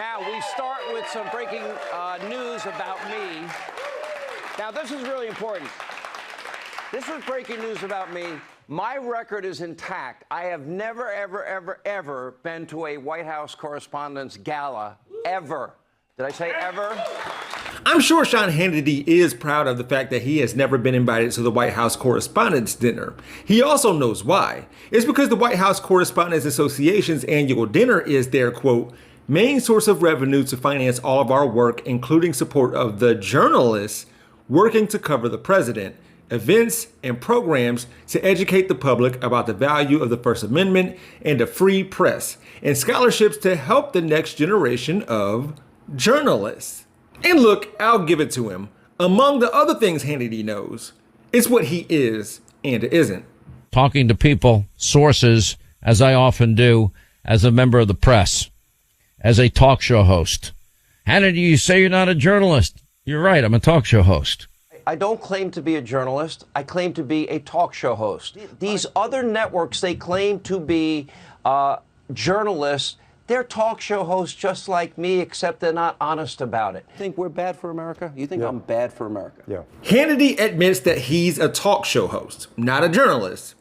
Now, we start with some breaking news about me. Now, this is really important. This is breaking news about me. My record is intact. I have never, ever been to a White House Correspondents Gala, ever. Did I say ever? I'm sure Sean Hannity is proud of the fact that he has never been invited to the White House Correspondents' Dinner. He also knows why. It's because the White House Correspondents Association's annual dinner is their, quote, main source of revenue to finance all of our work, including support of the journalists working to cover the president, events and programs to educate the public about the value of the First Amendment and a free press, and scholarships to help the next generation of journalists. And look, I'll give it to him. Among the other things Hannity knows, it's what he is and isn't. Talking to people, sources, as I often do, as a member of the press, as a talk show host. Hannity, you say you're not a journalist. You're right, I'm a talk show host. I don't claim to be a journalist. I claim to be a talk show host. These other networks, they claim to be journalists. They're talk show hosts just like me, except they're not honest about it. You think we're bad for America? You think I'm bad for America? Yeah. Hannity admits that he's a talk show host, not a journalist,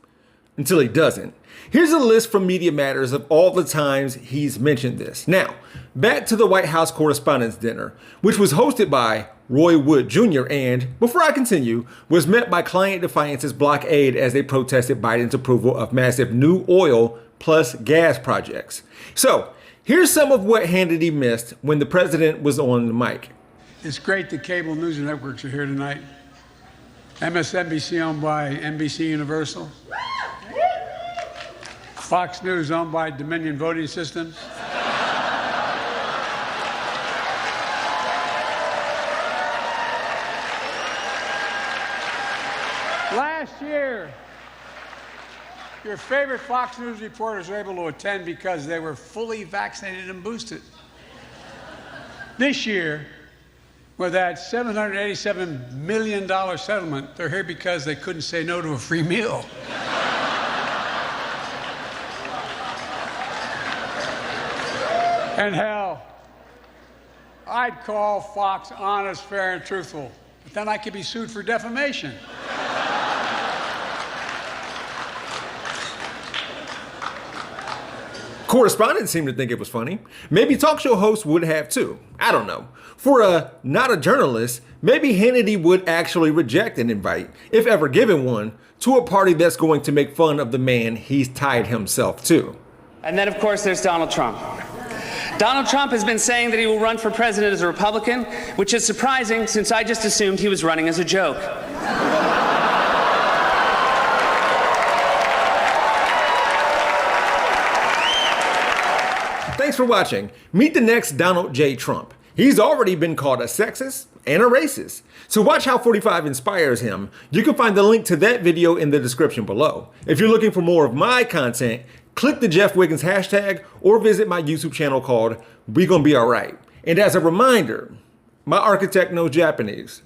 until he doesn't. Here's a list from Media Matters of all the times he's mentioned this. Now, back to the White House Correspondents' Dinner, which was hosted by Roy Wood Jr. and, before I continue, was met by Client Defiance's blockade as they protested Biden's approval of massive new oil plus gas projects. So, here's some of what Hannity missed when the president was on the mic. It's great the cable news networks are here tonight. MSNBC owned by NBC Universal. Fox News owned by Dominion Voting Systems. Last year, your favorite Fox News reporters were able to attend because they were fully vaccinated and boosted. This year, with that $787 million settlement, they're here because they couldn't say no to a free meal. And hell, I'd call Fox honest, fair, and truthful, but then I could be sued for defamation. Correspondents seem to think it was funny. Maybe talk show hosts would have too. I don't know. For a not a journalist, maybe Hannity would actually reject an invite, if ever given one, to a party that's going to make fun of the man he's tied himself to. And then, of course, there's Donald Trump. Donald Trump has been saying that he will run for president as a Republican, which is surprising since I just assumed he was running as a joke. Thanks for watching. Meet the next Donald J. Trump. He's already been called a sexist and a racist. To watch how 45 inspires him, you can find the link to that video in the description below. If you're looking for more of my content, click the Jeff Wiggins hashtag or visit my YouTube channel called We Gonna Be Alright. And as a reminder, my architect knows Japanese.